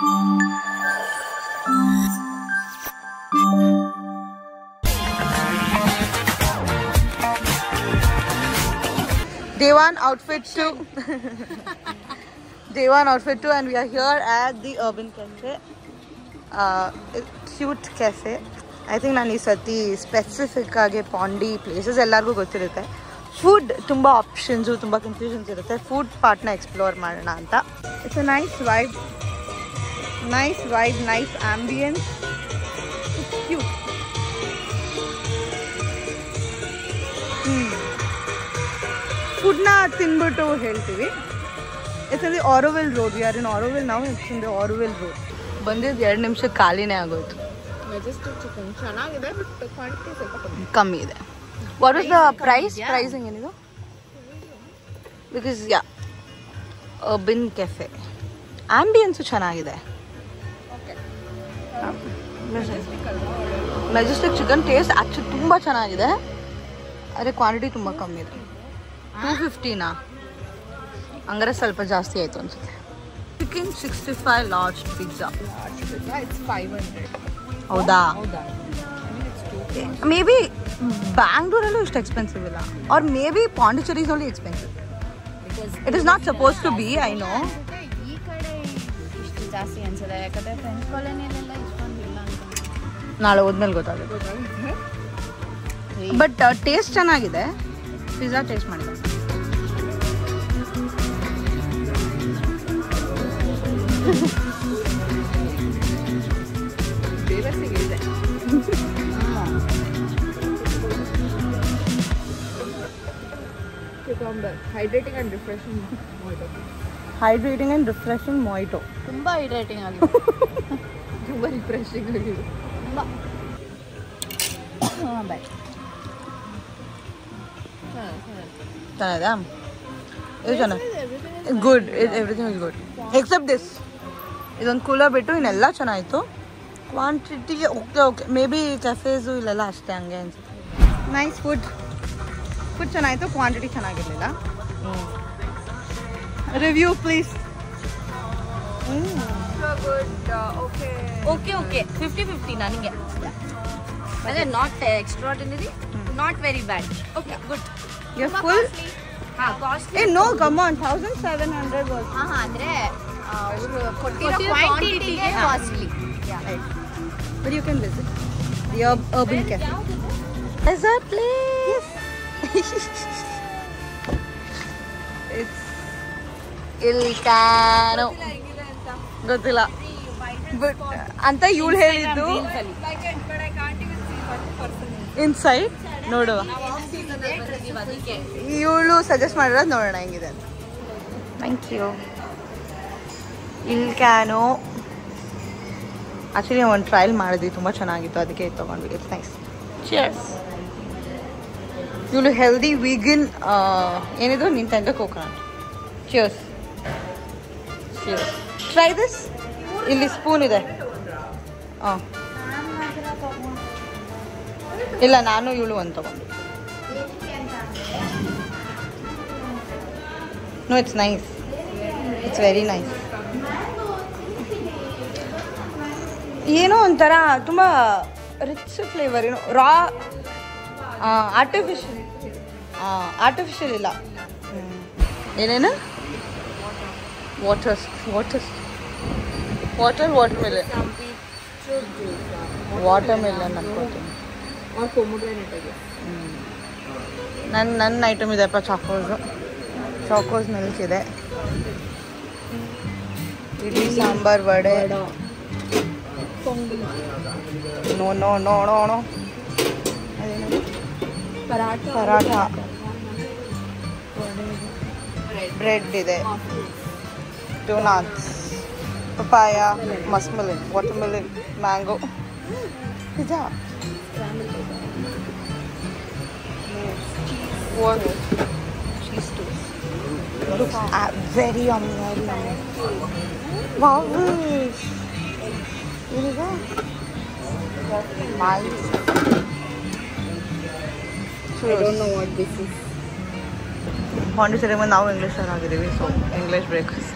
Day one outfit 2. Day one outfit 2 and we are here at the Urban Cafe. Cute cafe. I think ನಾನು ಈ ಸತಿ specific ಆಗಿ ಪಾಂಡಿ places ಎಲ್ಲರಿಗೂ ಗೊತ್ತಿರುತ್ತೆ. Food ತುಂಬ ಆಪ್ಷನ್ಸು ತುಂಬ ಕನ್ಫ್ಯೂಷನ್ಸ್ ಇರುತ್ತೆ. ಫುಡ್ ಪಾರ್ಟ್ನ ಎಕ್ಸ್ಪ್ಲೋರ್ ಮಾಡೋಣ ಅಂತ. It's a nice vibe, nice ambience. It's cute. ಫುಡ್ನ ತಿನ್ಬಿಟ್ಟು ಹೇಳ್ತೀವಿ. It's in the Auroville road. We are in Auroville ನಾವು. It's in the Auroville road. ಬಂದಿದ್ದು 2 ನಿಮಿಷಕ್ಕೆ ಖಾಲಿನೇ ಆಗೋಯ್ತು. ಮೆಜೆಸ್ಟಿಕ್ ಚಿಕನ್ ಚೆನ್ನಾಗಿದೆ, ಬಟ್ ಕ್ವಾಂಟಿಟಿ ಸ್ವಲ್ಪ ಕಮ್ಮಿ ಇದೆ. ವಾಟ್ ವಾಸ್ ದ ಪ್ರೈಸಿಂಗ್ ಏನಿದು? ಬಿಕಾಸ್ ಅರ್ಬನ್ ಕೆಫೆ ಆಂಬಿಯನ್ಸು ಚೆನ್ನಾಗಿದೆ. ಮೆಜೆಸ್ಟಿಕ್ ಚಿಕನ್ ಟೇಸ್ಟ್ ಆ್ಯಕ್ಚುಲಿ ತುಂಬ ಚೆನ್ನಾಗಿದೆ, ಆದರೆ ಕ್ವಾಂಟಿಟಿ ತುಂಬ ಕಮ್ಮಿ ಇದೆ. 250ನಾ? ಹಂಗಾರೆ ಸ್ವಲ್ಪ ಜಾಸ್ತಿ ಆಯಿತು ಅನ್ಸುತ್ತೆ. Chicken 65 large pizza. ಇಟ್ಸ್ 500. ಹೌದಾ? ಮೇ ಬಿ ಬ್ಯಾಂಗ್ಳೂರಲ್ಲೂ ಇಷ್ಟು ಎಕ್ಸ್ಪೆನ್ಸಿವ್ ಇಲ್ಲ, or may be Pondicherry is only expensive. It is not suppose to be. I know ಈ ಕಡೆ ಇಷ್ಟು ಜಾಸ್ತಿ ಅನ್ಸಲ್ಲ, ಯಾಕಂದ್ರೆ ಫ್ರೆಂಚ್ ಕಾಲೋನಿಯಲ್ಲೆಲ್ಲ ಇಷ್ಟೊಂದಿಲ್ಲ ಅಂತ. ನಾಳೆ ಹೋದ್ಮೇಲೆ ಗೊತ್ತಾಗುತ್ತೆ. ಬಟ್ ಟೇಸ್ಟ್ ಚೆನ್ನಾಗಿದೆ. ಪಿಜ್ಜಾ ಟೇಸ್ಟ್ ಮಾಡಿದೆ. Hydrating and refreshing mojito. ತುಂಬ ಹೈಡ್ರೇಟಿಂಗ್ ಆಗಿದೆ, ತುಂಬ ರಿಫ್ರೆಶಿಂಗ್ ಆಗಿದೆ. ಬಾಯ್. ಚೆನ್ನಾಗಿದೆ. ಇದು ಚೆನ್ನಾಗಿ good. Everything is good except this. ಇದೊಂದು ಕೂಲರ್ ಬಿಟ್ಟು ಇನ್ನೆಲ್ಲ ಚೆನ್ನಾಗಿತ್ತು. Quantity okay. May be cafes ಇಲ್ಲೆಲ್ಲ ಅಷ್ಟೇ ಹಂಗೆ ಅನ್ಸುತ್ತೆ. ನೈಸ್ ಫುಡ್ ಚೆನ್ನಾಗಿತ್ತು, ಕ್ವಾಂಟಿಟಿ ಚೆನ್ನಾಗಿರಲಿಲ್ಲ. Review please. ಓಕೆ 50-50 ನನಗೆ. ಅದೇ not extraordinary, not very bad. Okay good. You are full? ಹಾಂ, ಕಾಸ್ಟ್ಲಿ. ಏ ನೋ, ಕಮ್ ಆನ್. 1700 ವಾಸ್. ಹಾಂ, ಅಂದರೆ ಅವರು ಕೊಟ್ಟಿರೋ ಕ್ವಾಂಟಿಟಿಗೆ costly. But you can visit the Urban Cafe. There's a place. It's Il Cano. ಗೊತ್ತಿಲ್ಲ ಬಟ್ ಅಂತ ಇವಳು ಹೇಳಿದ್ದು. ಇನ್ಸೈಡ್ ನೋಡುವ. ಇವಳು ಸಜೆಸ್ಟ್ ಮಾಡಿರೋದು ನೋಡೋಣ ಹೆಂಗಿದೆ ಅಂತ. Thank you. Il Cano actually ಒಂದು ಟ್ರಯಲ್ ಮಾಡಿದ್ವಿ, ತುಂಬ ಚೆನ್ನಾಗಿತ್ತು, ಅದಕ್ಕೆ ತೊಗೊಂಡ್ವಿ. It's nice. ಚಿಯರ್ಸ್. ಇವಳು ಹೆಲ್ದಿ ವೀಗನ್ ಏನಿದು Nintendo coconut. Cheers. Try this. ಇಲ್ಲಿ ಸ್ಪೂನ್ ಇದೆ. ಹಾಂ, ಇಲ್ಲ ನಾನು ಇವಳು ಒಂದು ತೊಗೊಂಡು. No, it's nice. It's very nice. ಏನೋ ಒಂಥರ ತುಂಬ ರಿಚ್ ಫ್ಲೇವರ್. ಏನೋ ರಾ ಆರ್ಟಿಫಿಷಿಯಲ್ ಇಲ್ಲ. ಏನೇನು ವಾಟರ್ ಮೆಲನ್ ಅನ್ಕೋತೀನಿ. ನನ್ನ ಐಟಮ್ ಇದೆಪ್ಪ. ಚಾಕೋಸ್ ಮಿಲ್ಕ್ ಇದೆ. ಇಡ್ಲಿ ಸಾಂಬಾರ್ ವಡೆ. ನೋ ಪರಾಠ. ಬ್ರೆಡ್ ಇದೆ. Donuts, papaya, muskmelon, watermelon, mango. Pizza. Cheese toast. Looks very yummy. Wow. Here we go. Nice. I don't know what this is. Pondicherry ನಾವು English ಆಗಿದ್ದೀವಿ, so English breakfast.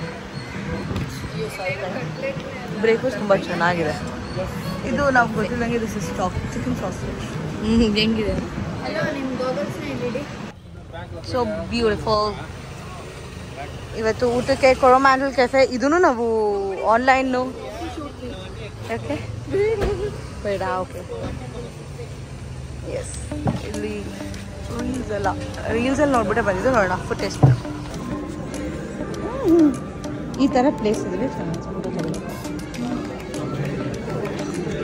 Breakfast ತುಂಬ ಚೆನ್ನಾಗಿದೆ. ಇದು ನಾವು ಗೊತ್ತಿಲ್ಲಂಗೆ this is chicken sausage. ಹೆಂಗಿದೆ? So beautiful. ಇವತ್ತು ಊಟಕ್ಕೆ ಕೊರೊಮ್ಯಾಂಡಲ್ cafe. ಇದೂ ನಾವು ಆನ್ಲೈನು ಯಾಕೆ ಬೇಡ. ಓಕೆ ಎಸ್, ಇಲ್ಲಿ ರೀಲ್ಸಲ್ಲಿ ನೋಡ್ಬಿಟ್ಟೆ ಬಂದಿದ್ದು. ನೋಡೋಣ ಫುಡ್ ಟೇಸ್ಟ್. ಈ ಥರ ಪ್ಲೇಸ್ ಇದ್ರೆ ಚೆನ್ನಾಗಿ ಫೋಟೋ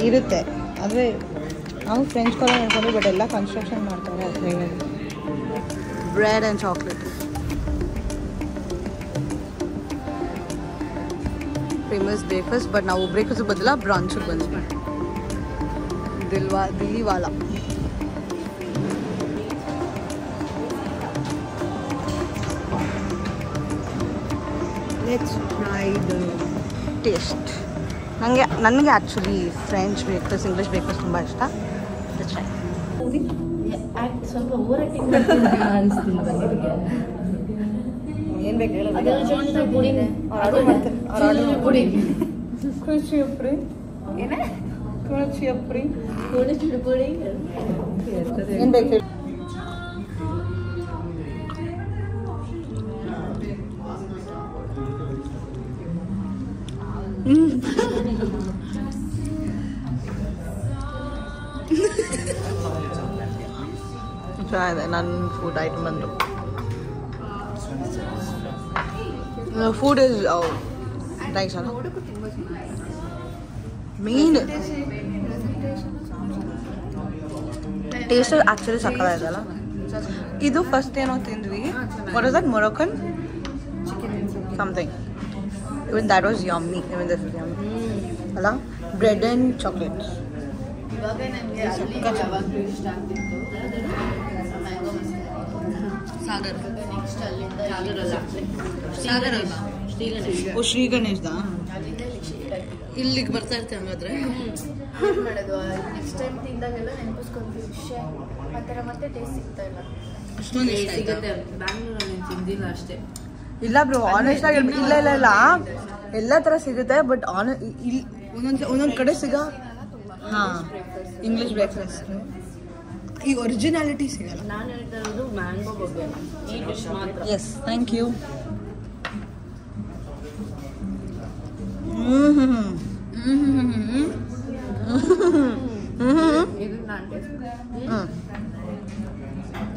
ಇರುತ್ತೆ. ಆದರೆ ನಾವು ಫ್ರೆಂಚ್ ಕಾಲೋನಿ ಹೇಳ್ಕೊಂಡು ಬಟ್ ಎಲ್ಲ ಕನ್ಸ್ಟ್ರಕ್ಷನ್ ಮಾಡ್ತಾರೆ. Bread and chocolate famous breakfast. But ನಾವು ಬ್ರೇಕ್ಫಾಸ್ಟ್ ಬದಲ ಬ್ರಾಂಚಿಗೆ ಬಂದ್ವಿ. Dilliwala. Let's try the taste. ನನಗೆ actually French breakfast, English breakfast ತುಂಬ ಇಷ್ಟ. Let's try. ಸ್ವಲ್ಪ ಓವರ್ ಆಕ್ಟಿಂಗ್ ಅನಿಸ್ತಿಲ್ಲ ನಿಮಗೆ? ಏನು ಬೇಕು ಹೇಳೋದು? ಕೃಷಿಯಪ್ರಿ ಏನೇ ಕೃಷಿಯಪ್ರಿ ಏನು ಬೇಕು ಹೇಳಿ? ಚೆನ್ನಾಗಿದೆ. ನನ್ನ ಫುಡ್ ಐಟಮ್ ಬಂದು ಫುಡ್ ಇಸ್ ನೈಸ್ ಅಲ್ಲ. ಮೀನ್ ಟೇಸ್ಟ್ ಆ್ಯಕ್ಚುಲಿ ಸಕ್ಕತ್ತಾಗಿದೆಯಲ್ಲ. ಇದು ಫಸ್ಟ್ ಏನೋ ತಿಂದ್ವಿ. What is that? Moroccan something. Even that was yummy. Even this is yummy ಅಲ್ಲ. Bread and chocolates. ಶ್ರೀ ಗಣೇಶ್ದ ಇಲ್ಲಿಗೆ ಬರ್ತಾ ಇರ್ತೀವಿ ಹಂಗಾದ್ರೆ. ನೆಕ್ಸ್ಟ್ ಟೈಮ್ ತಿಂದಾಗೆಲ್ಲ ನೆನಪಿಸ್ಕೊಂತೀವಿ. ಆ ಥರ ಮತ್ತೆ ಟೇಸ್ಟ್ ಸಿಗ್ತಾ ಇಲ್ಲ. ಅಷ್ಟೊಂದು ಇಷ್ಟ ಸಿಗುತ್ತೆ. ಬ್ಯಾಂಗ್ಳೂರಲ್ಲಿ ತಿಂದಿಲ್ಲ ಅಷ್ಟೇ. ಇಲ್ಲ ಬ್ರೋ, ಆನೆಸ್ಟ್ ಆಗಿ ಇಲ್ಲ ಇಲ್ಲ ಇಲ್ಲ ಎಲ್ಲ ಥರ ಸಿಗುತ್ತೆ. ಬಟ್ ಇಲ್ಲಿ ಒಂದೊಂದು ಕಡೆ ಹಾಂ ಇಂಗ್ಲೀಷ್ ಬ್ರೇಕ್ಫಾಸ್ಟ್ ಈ ಒರಿಜಿನಾಲಿಟಿ ಸಿಗಲ್ಲ. ನಾನು ಹೇಳ್ತಾ ಇರೋದು ಮ್ಯಾಂಗೋ ಬಗ್ಗೆ ಈ ಡಿಶ್ ಮಾತ್ರ. Yes, thank you. ಇದು ನಾನು ಟೇಸ್ಟ್.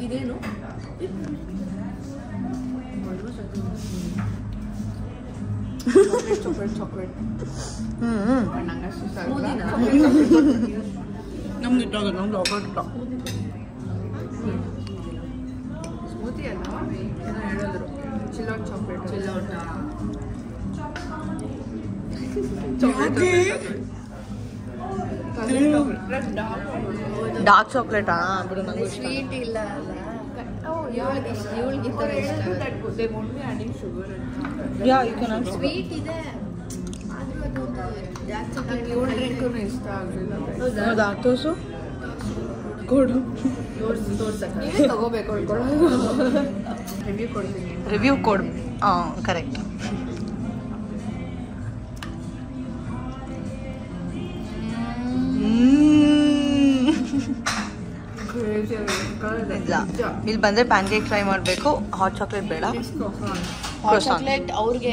ಇದೇನು? ಚಾಕ್ಲೇಟ್ ನಮ್ಗೆ ಇಟ್ಟಾಗ ನಮ್ಗೆ ಚಾಕ್ಲೇಟ್ ಇಷ್ಟ. ಸ್ಮೂತಿ ಅಲ್ಲ ಏನೋ ಹೇಳಿದ್ರು. ಚಿಲ್ಲೌಟ್ ಚಾಕ್ಲೇಟ್. ಚಿಲ್ಲೌಟ್ ಡಾರ್ಕ್ ಚಾಕ್ಲೇಟಾ? ಬಿಡು, ನಂಗೆ ಸ್ವೀಟ್ ಇಲ್ಲ ಅಲ್ಲ. ಇವಳಿಗೆ ಈ ಥರ ಇಷ್ಟ. ಸ್ವೀಟ್ ಇದೆ ಆದರೂ ಅದು ಡಾರ್ಕ್ ಚಾಕ್ಲೇಟ್ ಇವಳಿಗೂ ಇಷ್ಟ ಆಗಲಿಲ್ಲ. ಹೌದಾ? ತೋರ್ಸು, ಕೊಡು. ನೀವೇ ತಗೋಬೇಕು. ರಿವ್ಯೂ ಕೊಡ್ತೀನಿ. ರಿವ್ಯೂ ಕೊಡು. ಹಾಂ, ಕರೆಕ್ಟ್. ಇಲ್ಲ, ಇಲ್ಲಿ ಬಂದರೆ ಪ್ಯಾನ್ ಕೇಕ್ ಟ್ರೈ ಮಾಡಬೇಕು. ಹಾಟ್ ಚಾಕ್ಲೇಟ್ ಬೇಡ. ಚಾಕ್ಲೇಟ್ ಅವ್ರಿಗೆ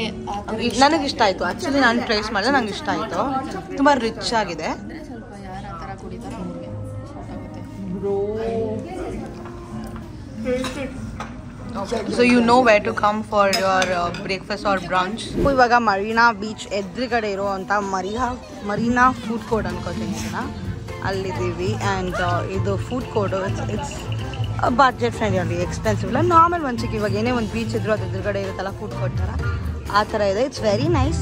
ನನಗೆ ಇಷ್ಟ ಆಯಿತು. ಆ್ಯಕ್ಚುಲಿ ನಾನು ಟ್ರೈಸ್ ಮಾಡಿದೆ, ನಂಗೆ ಇಷ್ಟ ಆಯಿತು. ತುಂಬ ರಿಚ್ ಆಗಿದೆ. ಸ್ವಲ್ಪ ಯಾರು ಆ ಥರ ಕುಡಿತಾರೋ ಅವ್ರಿಗೆ so you know where to come for your breakfast or brunch. ಇವಾಗ ಮರೀನಾ ಬೀಚ್ ಎದುರುಗಡೆ ಇರುವಂಥ ಮರೀನಾ ಫುಡ್ ಕೋರ್ಟ್ ಅನ್ಕೋತೀನಿ ಇದನ್ನ. ಅಲ್ಲಿದ್ದೀವಿ. ಆ್ಯಂಡ್ ಇದು food court it's budget friendly, expensive ಇಲ್ಲ. ನಾರ್ಮಲ್ ಮನ್ಸಿಗೆ ಇವಾಗ ಏನೇ ಒಂದು ಬೀಚ್ ಇದ್ರು ಅದು ಎದುರುಗಡೆ ಇರುತ್ತಲ್ಲ ಫುಡ್ ಕೋರ್ಟ್ ಥರ, ಆ ಥರ ಇದೆ. It's very nice.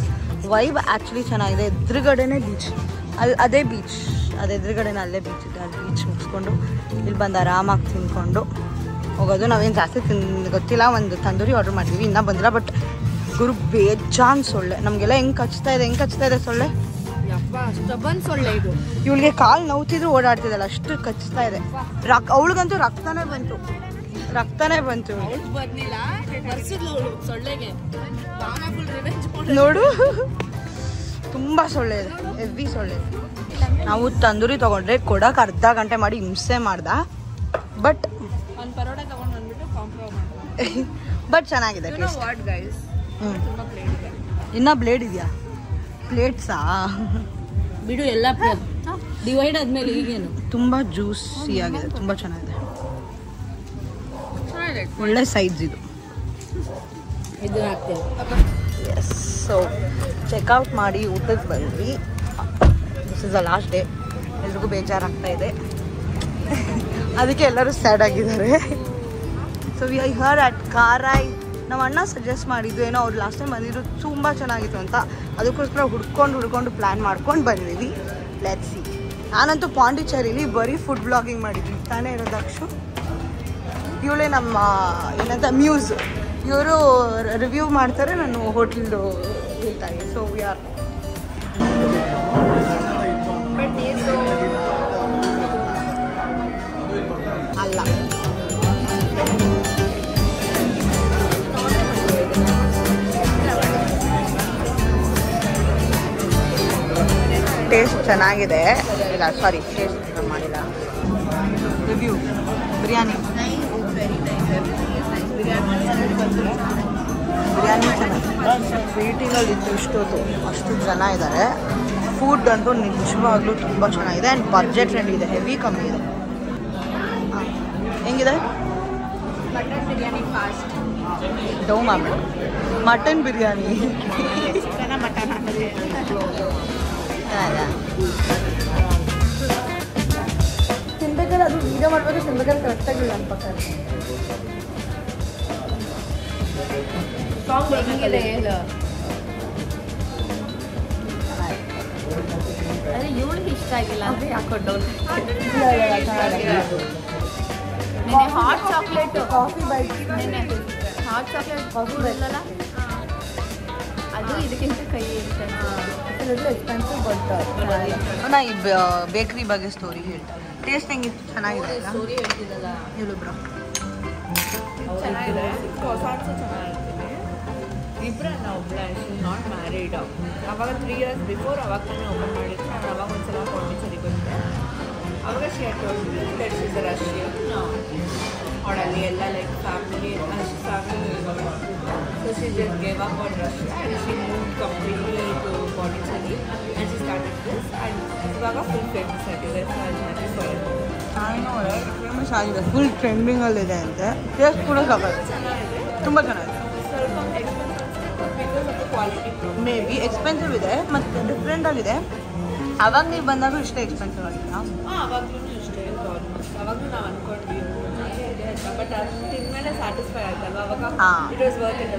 Vibe actually ಚೆನ್ನಾಗಿದೆ. ಎದುರುಗಡೆನೇ ಬೀಚ್. ಅದೇ ಬೀಚ್, ಅದು ಎದುರುಗಡೆನೇ ಅಲ್ಲೇ ಬೀಚ್ ಇದೆ. ಅಲ್ಲಿ ಬೀಚ್ ಮುಗಿಸ್ಕೊಂಡು ಇಲ್ಲಿ ಬಂದು ಆರಾಮಾಗಿ ತಿಂದ್ಕೊಂಡು ಹೋಗೋದು. ನಾವೇನು ಜಾಸ್ತಿ ಗೊತ್ತಿಲ್ಲ. ಒಂದು ತಂದೂರಿ ಆರ್ಡರ್ ಮಾಡ್ತೀವಿ, ಇನ್ನೂ ಬಂದಿಲ್ಲ. ಬಟ್ ಗುರು ಬೇಜಾನ್ ಸೊಳ್ಳೆ. ನಮಗೆಲ್ಲ ಹೆಂಗೆ ಕಚ್ತಾ ಇದೆ ಸೊಳ್ಳೆ. ಸ್ಟಬನ್ ಸೊಳ್ಳೆ ಇದು. ಇವಳಿಗೆ ಕಾಲು ನೋವ್ತಿದ್ರು ಓಡಾಡ್ತಿದ್ದಲ್ಲ, ಅಷ್ಟು ಕಚ್ತಾ ಇದೆ. ಅವಳಿಗಂತೂ ರಕ್ತನೇ ಬಂತು. ಬರ್ಲಿಲ್ಲ ಸೊಳ್ಳೆಗೆ ನೋಡು. ತುಂಬ ಸೊಳ್ಳೆ ಇದೆ, ಹೆವಿ ಸೊಳ್ಳೆ ಇದೆ. ನಾವು ತಂದೂರಿ ತೊಗೊಂಡ್ರೆ ಕೊಡಕ್ಕೆ ಅರ್ಧ ಗಂಟೆ ಮಾಡಿ ಹಿಂಸೆ ಮಾಡ್ದ. ಬಟ್ ಒಂದು ಪರೋಟ ತಗೊಂಡು ಬಂದ್ಬಿಟ್ಟು ಕಾಂಪ್ರಮೈಸ್ ಮಾಡ್ತಾರೆ. ಬಟ್ ಚೆನ್ನಾಗಿದೆ ಟೇಸ್ಟ್. ವಾಟ್ ಗೈಸ್, ತುಂಬ ಪ್ಲೇಟ್ ಇದೆ. ಇನ್ನೂ ಬ್ಲೇಡ್ ಇದೆಯಾ? ಪ್ಲೇಟ್ಸಾ? ಬಿಡು, ಎಲ್ಲ ಡಿವೈಡ್ ಆದ್ಮೇಲೆ ಈಗೇನು. ತುಂಬ ಜ್ಯೂಸಿ ಆಗಿದೆ, ತುಂಬ ಚೆನ್ನಾಗಿದೆ. ಚೆನ್ನಾಗಿದೆ. ಒಳ್ಳೆ ಸೈಜ್ ಇದು. ಇದು ಹಾಕ್ತೇವೆ. ಎಸ್, ಸೊ ಚೆಕ್ಔಟ್ ಮಾಡಿ ಊಟಕ್ಕೆ ಬಂದ್ವಿ. This is the last day. ಎಲ್ರಿಗೂ ಬೇಜಾರಾಗ್ತಾ ಇದೆ, ಅದಕ್ಕೆ ಎಲ್ಲರೂ ಸ್ಯಾಡ್ ಆಗಿದ್ದಾರೆ. So we are here at ಕಾರಾಯ್. ನಮ್ಮ ಅಣ್ಣ ಸಜೆಸ್ಟ್ ಮಾಡಿದ್ದು ಏನೋ ಅವ್ರು ಲಾಸ್ಟ್ ಟೈಮ್ ಬಂದಿದ್ದು ತುಂಬ ಚೆನ್ನಾಗಿತ್ತು ಅಂತ, ಅದಕ್ಕೋಸ್ಕರ ಹುಡ್ಕೊಂಡು ಪ್ಲ್ಯಾನ್ ಮಾಡ್ಕೊಂಡು ಬಂದಿದ್ದೀವಿ. Let's see. ನಾನಂತೂ ಪಾಂಡಿಚೇರಿಲಿ ಬರೀ ಫುಡ್ ಬ್ಲಾಗಿಂಗ್ ಮಾಡಿದ್ವಿ ತಾನೇ ಇರೋದು. ಅಕ್ಷು ಇವಳೇ ನಮ್ಮ ಏನಂತ ಮ್ಯೂಸ್. ಇವರು ರಿವ್ಯೂ ಮಾಡ್ತಾರೆ, ನಾನು ಹೋಟೆಲ್ದು ಹೇಳ್ತಾ ಇದ್ದೀನಿ. ಸೊ ವಿ ಆರ್ ಅಲ್ಲ ಟೇಸ್ಟ್ ಚೆನ್ನಾಗಿದೆ. ಇಲ್ಲ ಸಾರಿ, ಟೇಸ್ಟ್ ಮಾಡಿಲ್ಲ. ರಿವ್ಯೂ ಬಿರಿಯಾನಿ ಚೆನ್ನಾಗಿ. ವೇಟಿಂಗಲ್ಲಿ ಇತ್ತು ಇಷ್ಟೊತ್ತು, ಅಷ್ಟು ಜನ ಇದ್ದಾರೆ. ಫುಡ್ ಅಂತೂ ನಿಜವಾಗ್ಲೂ ತುಂಬ ಚೆನ್ನಾಗಿದೆ ಆ್ಯಂಡ್ ಬಡ್ಜೆಟ್ ಫ್ರೆಂಡ್ಲಿ ಇದೆ, ಹೆವಿ ಕಮ್ಮಿ ಇದೆ. ಹೆಂಗಿದೆ? Mutton biryani fast. ಡೌ ಮಾಡ್ಬೇಕು. ಮಟನ್ ಬಿರಿಯಾನಿ ಮಟನ್ ಹಾಕಿದೆ. ತಿನ್ಬೇಕಾದ್ರೆ ಅದು ವೀಡಿಯೋ ಮಾಡಬೇಕು, ತಿನ್ಬೇಕಾದ್ರೆ ಕರೆಕ್ಟಾಗಿಲ್ಲ ಅನ್ಬೇಕಾದ್ರೆ. ಹೆಂಗಿದೆ ಹೇಳು. ಅದೇ ಇವಳಿಗೆ ಇಷ್ಟ ಆಗಿಲ್ಲ ಅಂದರೆ ಯಾಕೋ ಡೌಟ್. ನೆನೆ ಹಾಟ್ ಚಾಕ್ಲೇಟ್ ಕಾಫಿ ಬೈಟ್, ನೆನೆ ಹಾಟ್ ಚಾಕ್ಲೇಟ್ ಕಾಫಿ ಬೈಟಲ್ಲ, ಅದು ಇದಕ್ಕಿಂತ ಕೈ ಇರ್ತದೆ. ಎಕ್ಸ್ಪೆನ್ಸಿವ್ ಬಟ್ ನಾ ಈ ಬೇಕ್ರಿ ಬಗ್ಗೆ ಸ್ಟೋರಿ ಹೇಳ್ತಾ. ಟೇಸ್ಟ್ ಹೆಂಗಿತ್ತು? ಚೆನ್ನಾಗಿದೆ ಅಲ್ಲ? ಸ್ಟೋರಿ ಹೇಳ್ತಿದ್ದಲ್ಲ, ಹೇಳು ಬ್ರೋ. ಚೆನ್ನಾಗಿದೆ. ಹೊಸಾಡ್ಸು ಚೆನ್ನಾಗಿರ್ತೀನಿ. ಇಬ್ಬರ ಒಬ್ಬಳ ನಾಟ್ ಮ್ಯಾರಿಡ್. ಅವಾಗ 3 years ಬಿಫೋರ್ ಅವಾಗ ತಾನೇ ಓಪನ್ ಮಾಡಿದ್ರು. ನಾನು ಅವಾಗ ಒಂದ್ಸಲ ಪಾಂಡಿಚೇರಿ ಬಂದೆ. ಅವಾಗ ಶೇರ್ ತೋರಿಸಿದ್ವಿ ದಟ್ ಇಸ್ ರಷ್ಯನ್. ಅವಳಲ್ಲಿ ಎಲ್ಲ ಲೈಕ್ ಫ್ಯಾಮಿಲಿ ಅಷ್ಟು family. So she just gave up on Russia and she move completely to Pondicherry and she started this and ಇವಾಗ ಫುಲ್ ಫೇಮಸ್ ಆಗಿದೆ. ಫೇಮಸ್ ಆಗಿದೆ, ಫುಲ್ ಟ್ರೆಂಡಿಂಗಲ್ಲಿದೆ ಅಂತೆ. ಟೇಸ್ಟ್ ಕೂಡ ಚೆನ್ನಾಗಿದೆ, ತುಂಬ ಚೆನ್ನಾಗಿದೆ. ಸ್ವಲ್ಪ expensive because of the quality. May be expensive ಇದೆ ಮತ್ತು ಡಿಫ್ರೆಂಟಾಗಿದೆ. ಅವಾಗ ನೀವು ಬಂದಾಗ ಇಷ್ಟೇ ಎಕ್ಸ್ಪೆನ್ಸಿವ್ ಆಗಿಲ್ಲ? ಅವಾಗ್ಲೂ ಇಷ್ಟೇ ಆಲ್ಮೋಸ್ಟ್. ಅವಾಗಲೂ ನಾವು ಅಂದ್ಕೊಂಡ್ವಿ ಬಟ್ ಅದು ತಿಂದಮೇಲೆ ಸ್ಯಾಟಿಸ್ಫೈ ಆಯ್ತಲ್ವ, ಅವಾಗ ಹಾ. It was worth it.